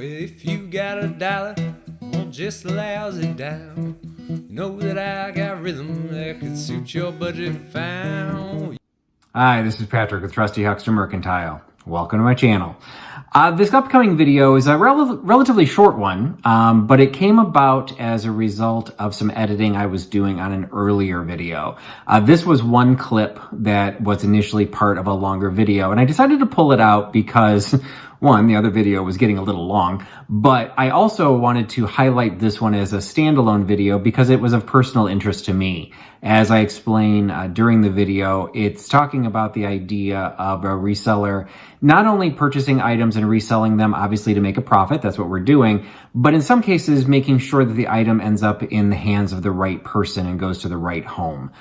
if you got a dollar, well, just lousy down. You know that I got rhythm that could suit your budget fine. Hi, this is Patrick with Trusty Mercantile. Welcome to my channel. This upcoming video is a relatively short one, but it came about as a result of some editing I was doing on an earlier video. This was one clip that was initially part of a longer video, and I decided to pull it out because, one, the other video was getting a little long, but I also wanted to highlight this one as a standalone video because it was of personal interest to me. As I explain during the video, it's talking about the idea of a reseller not only purchasing items and reselling them, obviously to make a profit, that's what we're doing, but in some cases making sure that the item ends up in the hands of the right person and goes to the right home.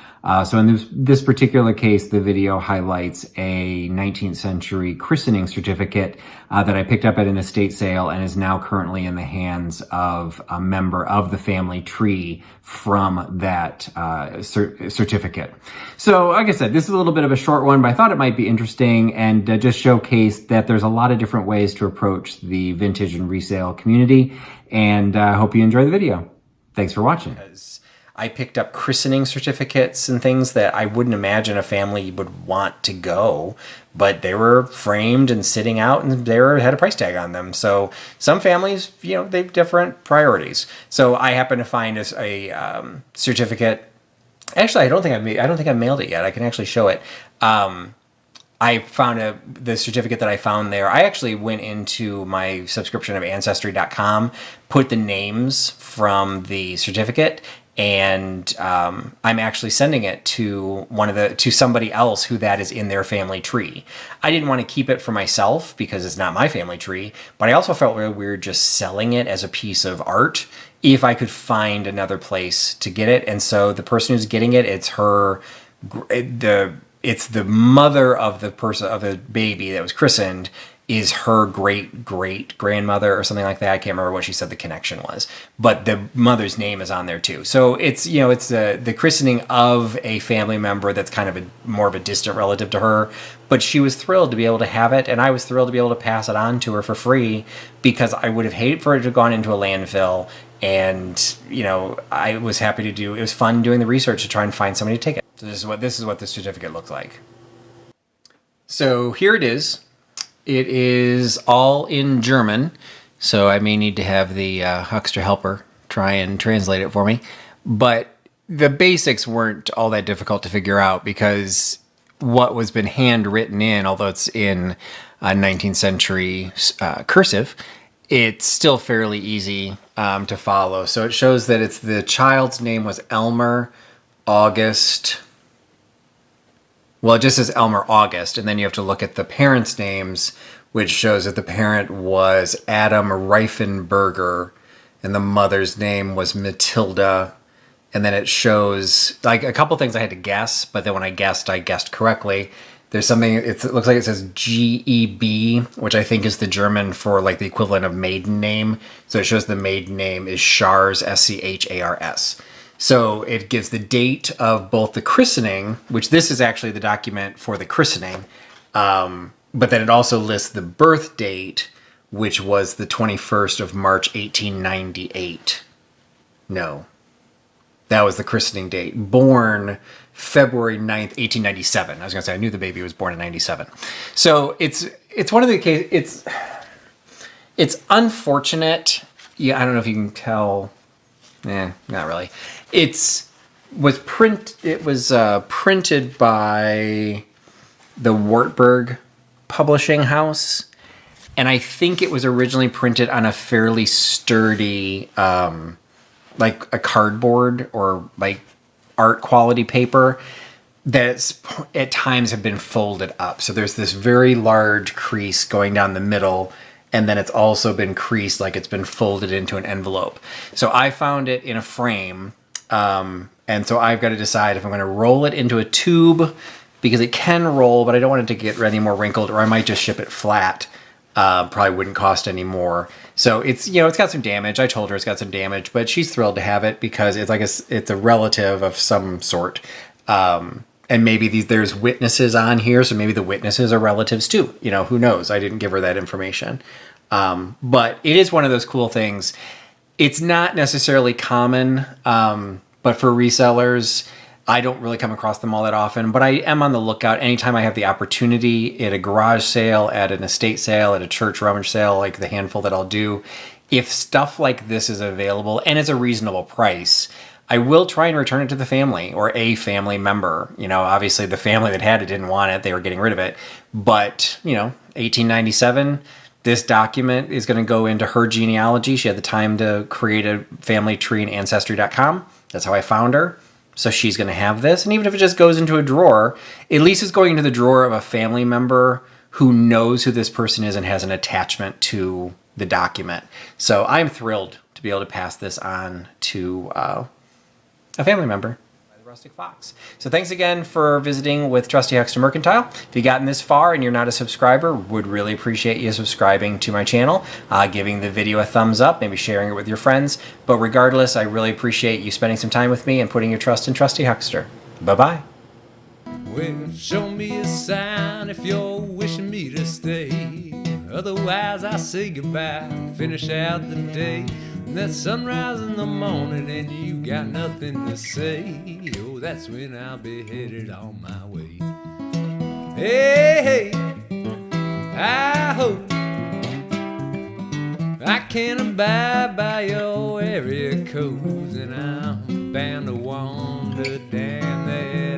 So in this particular case, the video highlights a 19th century christening certificate that I picked up at an estate sale and is now currently in the hands of a member of the family tree from that certificate. So like I said, this is a little bit of a short one, but I thought it might be interesting and just showcase that there's a lot of different ways to approach the vintage and resale community, and I hope you enjoy the video. Thanks for watching. I picked up christening certificates and things that I wouldn't imagine a family would want to go, but they were framed and sitting out and they had a price tag on them. So some families, you know, they have different priorities. So I happened to find a certificate. Actually, I don't think I mailed it yet. I can actually show it. I found the certificate that I found there. I actually went into my subscription of Ancestry.com, put the names from the certificate, and I'm actually sending it to somebody else who that is in their family tree. I didn't want to keep it for myself because it's not my family tree, but I also felt really weird just selling it as a piece of art if I could find another place to get it. And so the person who's getting it, it's the mother of the baby that was christened is her great grandmother or something like that. I can't remember what she said the connection was, but the mother's name is on there too. So it's, you know, it's the christening of a family member that's kind of more of a distant relative to her, but she was thrilled to be able to have it, and I was thrilled to be able to pass it on to her for free because I would have hated for it to have gone into a landfill. And, you know, I was happy to it was fun doing the research to try and find somebody to take it. So this is what the certificate looks like. So here it is. It is all in German, so I may need to have the huckster helper try and translate it for me. But the basics weren't all that difficult to figure out because what was been handwritten in, although it's in 19th century cursive, it's still fairly easy to follow. So it shows that the child's name was Elmer August. Well, it just says Elmer August, and then you have to look at the parents' names, which shows that the parent was Adam Reifenberger, and the mother's name was Matilda. And then it shows, like, a couple things I had to guess, but then when I guessed correctly. There's something, it looks like it says G-E-B, which I think is the German for, like, the equivalent of maiden name. So it shows the maiden name is Schars, S-C-H-A-R-S. So it gives the date of both the christening, which this is actually the document for the christening, but then it also lists the birth date, which was the 21st of March, 1898. No, that was the christening date. Born February 9th, 1897. I was going to say, I knew the baby was born in 97. So it's one of the cases, it's unfortunate. Yeah, I don't know if you can tell. Not really. It was printed by the Wartburg Publishing House, and I think it was originally printed on a fairly sturdy, like a cardboard or like art quality paper that's at times have been folded up. So there's this very large crease going down the middle, and then it's also been creased like it's been folded into an envelope. So I found it in a frame, and so I've got to decide if I'm going to roll it into a tube, because it can roll, but I don't want it to get any more wrinkled, or I might just ship it flat. Probably wouldn't cost any more. So it's, you know, it's got some damage. I told her it's got some damage, but she's thrilled to have it because it's like it's a relative of some sort. And maybe there's witnesses on here, so maybe the witnesses are relatives too. You know, who knows? I didn't give her that information. But it is one of those cool things. It's not necessarily common, but for resellers, I don't really come across them all that often, but I am on the lookout anytime I have the opportunity at a garage sale, at an estate sale, at a church rummage sale, like the handful that I'll do. If stuff like this is available and it's a reasonable price, I will try and return it to the family or a family member. You know, obviously the family that had it didn't want it. They were getting rid of it. But, you know, 1897, this document is going to go into her genealogy. She had the time to create a family tree in Ancestry.com. That's how I found her. So she's going to have this. And even if it just goes into a drawer, at least it's going into the drawer of a family member who knows who this person is and has an attachment to the document. So I'm thrilled to be able to pass this on to a family member. Rustic Fox. So thanks again for visiting with Trusty Huckster Mercantile. If you've gotten this far and you're not a subscriber, would really appreciate you subscribing to my channel, giving the video a thumbs up, maybe sharing it with your friends. But regardless, I really appreciate you spending some time with me and putting your trust in Trusty Huckster. Bye-bye. Well, show me a sign if you're wishing me to stay. Otherwise, I say goodbye and finish out the day. And that sunrise in the morning and you got nothing to say. Oh, that's when I'll be headed on my way. Hey, hey, I hope I can abide by your area codes, and I'm bound to wander down there